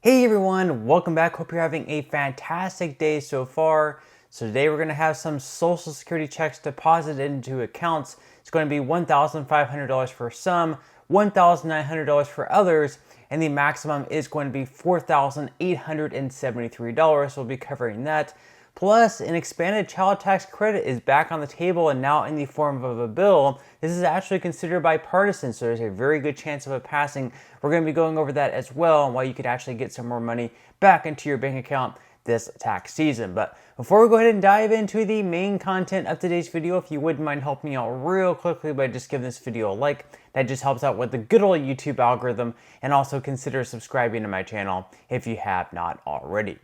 Hey everyone, welcome back. Hope you're having a fantastic day so far. So today we're going to have some Social Security checks deposited into accounts. It's going to be $1,500 for some, $1,900 for others, and the maximum is going to be $4,873. We'll be covering that. Plus, an expanded child tax credit is back on the table and now in the form of a bill. This is actually considered bipartisan, so there's a very good chance of it passing. We're going to be going over that as well and why you could actually get some more money back into your bank account this tax season. But before we go ahead and dive into the main content of today's video, if you wouldn't mind helping me out real quickly by just giving this video a like, that just helps out with the good old YouTube algorithm, and also consider subscribing to my channel if you have not already.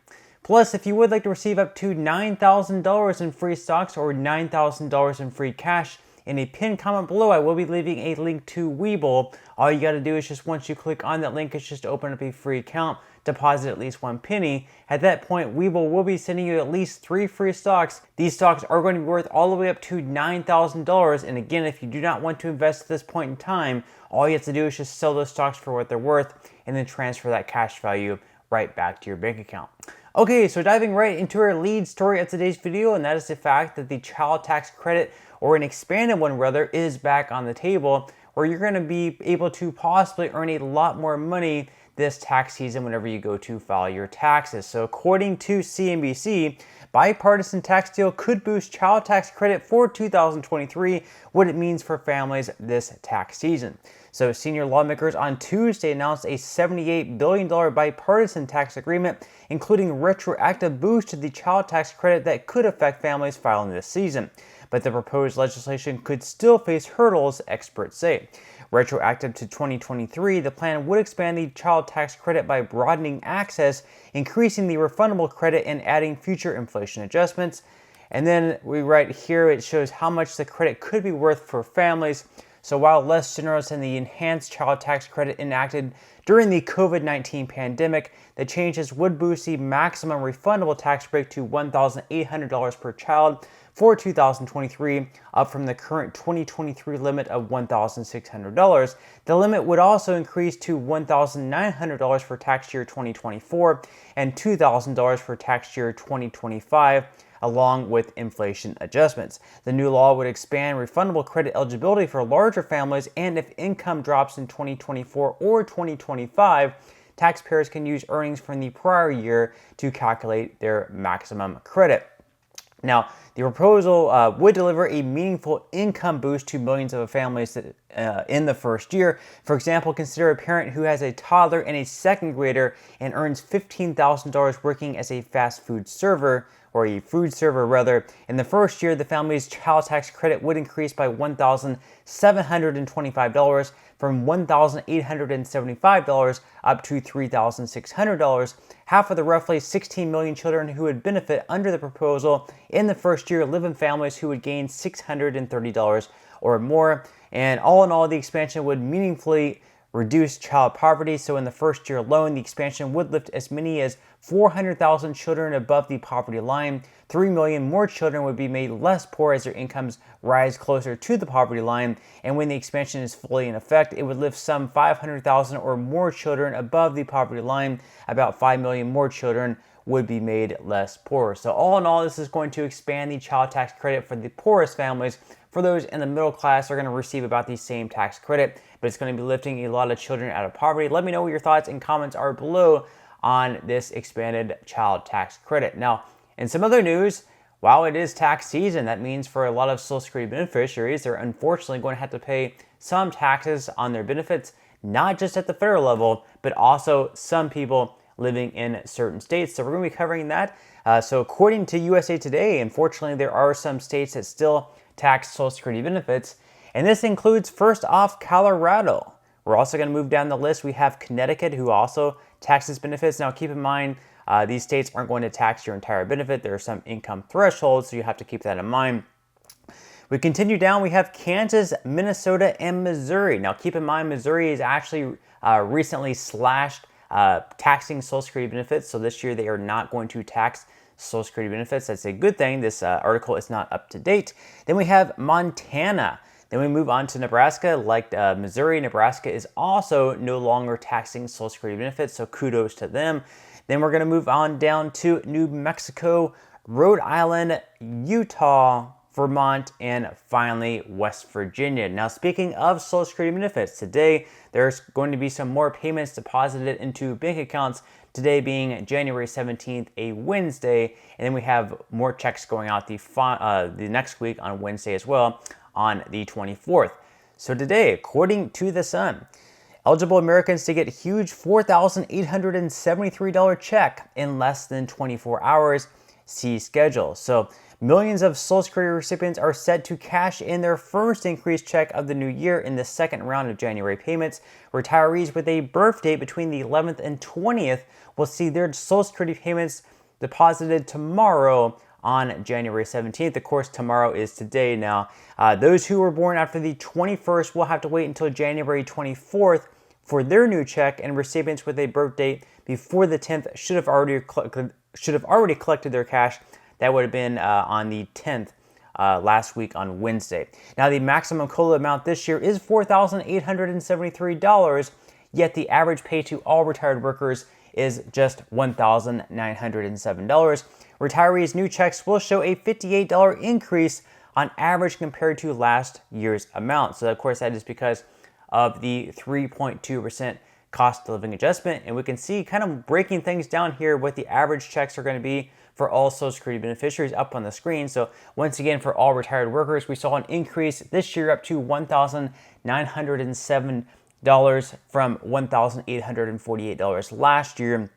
Plus, if you would like to receive up to $9,000 in free stocks or $9,000 in free cash, in a pinned comment below, I will be leaving a link to Webull. All you got to do is just once you click on that link, it's just open up a free account, deposit at least one penny. At that point, Webull will be sending you at least 3 free stocks. These stocks are going to be worth all the way up to $9,000. And again, if you do not want to invest at this point in time, all you have to do is just sell those stocks for what they're worth and then transfer that cash value right back to your bank account. Okay, so diving right into our lead story of today's video, and that is the fact that the child tax credit, or an expanded one rather, is back on the table, where you're going to be able to possibly earn a lot more money this tax season whenever you go to file your taxes. So according to CNBC, bipartisan tax deal could boost child tax credit for 2023, what it means for families this tax season. So senior lawmakers on Tuesday announced a $78 billion bipartisan tax agreement, including retroactive boost to the child tax credit that could affect families filing this season. But the proposed legislation could still face hurdles, experts say. Retroactive to 2023, the plan would expand the child tax credit by broadening access, increasing the refundable credit, and adding future inflation adjustments. And then we right here, it shows how much the credit could be worth for families. So while less generous than the enhanced child tax credit enacted during the COVID-19 pandemic, the changes would boost the maximum refundable tax break to $1,800 per child for 2023, up from the current 2023 limit of $1,600. The limit would also increase to $1,900 for tax year 2024 and $2,000 for tax year 2025. Along with inflation adjustments. The new law would expand refundable credit eligibility for larger families, and if income drops in 2024 or 2025, taxpayers can use earnings from the prior year to calculate their maximum credit. Now, the proposal would deliver a meaningful income boost to millions of families in the first year. For example, consider a parent who has a toddler and a second grader and earns $15,000 working as a fast food server, or a food server rather. In the first year, the family's child tax credit would increase by $1,725 from $1,875 up to $3,600. Half of the roughly 16 million children who would benefit under the proposal in the first year live in families who would gain $630 or more. And all in all, the expansion would meaningfully reduce child poverty. So in the first year alone, the expansion would lift as many as 400,000 children above the poverty line. 3 million more children would be made less poor as their incomes rise closer to the poverty line. And when the expansion is fully in effect, it would lift some 500,000 or more children above the poverty line. About 5 million more children would be made less poor. So all in all, this is going to expand the child tax credit for the poorest families. For those in the middle class, are going to receive about the same tax credit, but it's going to be lifting a lot of children out of poverty. Let me know what your thoughts and comments are below on this expanded child tax credit. Now, in some other news, while it is tax season, that means for a lot of Social Security beneficiaries, they're unfortunately going to have to pay some taxes on their benefits, not just at the federal level, but also some people living in certain states. So we're going to be covering that. So according to USA Today, unfortunately, there are some states that still tax Social Security benefits, and this includes first off Colorado. We're also going to move down the list. We have Connecticut, who also taxes benefits. Now keep in mind, these states aren't going to tax your entire benefit. There are some income thresholds, so you have to keep that in mind. We continue down, we have Kansas, Minnesota, and Missouri. Now keep in mind, Missouri is actually recently slashed taxing Social Security benefits, so this year they are not going to tax Social Security benefits. That's a good thing. This article is not up to date. Then we have Montana. Then we move on to Nebraska. Like Missouri, Nebraska is also no longer taxing Social Security benefits, so kudos to them. Then we're going to move on down to New Mexico, Rhode Island, Utah, Vermont, and finally West Virginia. Now, speaking of Social Security benefits, today there's going to be some more payments deposited into bank accounts, today being January 17th, a Wednesday, and then we have more checks going out the next week on Wednesday as well, on the 24th. So today, according to The Sun, eligible Americans to get a huge $4,873 check in less than 24 hours. See schedule. So millions of Social Security recipients are set to cash in their first increased check of the new year in the second round of January payments. Retirees with a birth date between the 11th and 20th will see their Social Security payments deposited tomorrow on January 17th. Of course, tomorrow is today now. Those who were born after the 21st will have to wait until January 24th for their new check, and recipients with a birth date before the 10th should have already collected their cash. That would have been on the 10th last week on Wednesday. Now, the maximum COLA amount this year is $4,873, yet the average pay to all retired workers is just $1,907. Retirees' new checks will show a $58 increase on average compared to last year's amount. So, of course, that is because of the 3.2% cost of living adjustment. And we can see, kind of breaking things down here, what the average checks are going to be for all Social Security beneficiaries up on the screen. So once again, for all retired workers, we saw an increase this year up to $1,907 from $1,848 last year.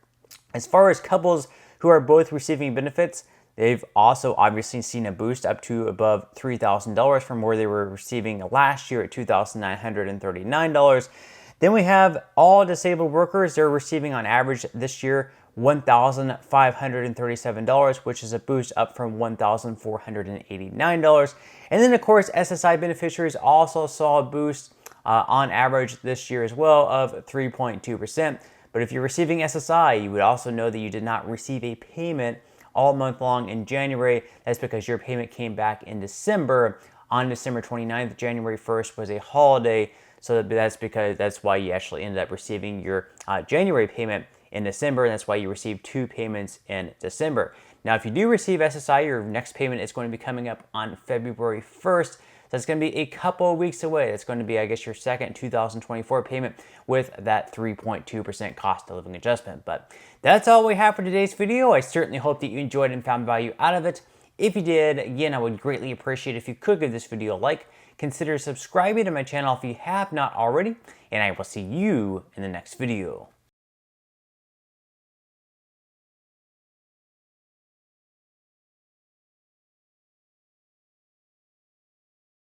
As far as couples who are both receiving benefits, they've also obviously seen a boost up to above $3,000 from where they were receiving last year at $2,939. Then we have all disabled workers. They're receiving on average this year $1,537, which is a boost up from $1,489. And then, of course, SSI beneficiaries also saw a boost on average this year as well of 3.2%. But if you're receiving SSI, you would also know that you did not receive a payment all month long in January. That's because your payment came back in December. On December 29th, January 1st was a holiday. So that's why you actually ended up receiving your January payment in December, and that's why you received two payments in December. Now, if you do receive SSI, your next payment is going to be coming up on February 1st. So it's going to be a couple of weeks away. It's going to be, I guess, your second 2024 payment with that 3.2% cost of living adjustment. But that's all we have for today's video. I certainly hope that you enjoyed and found value out of it. If you did, again, I would greatly appreciate if you could give this video a like. Consider subscribing to my channel if you have not already, and I will see you in the next video.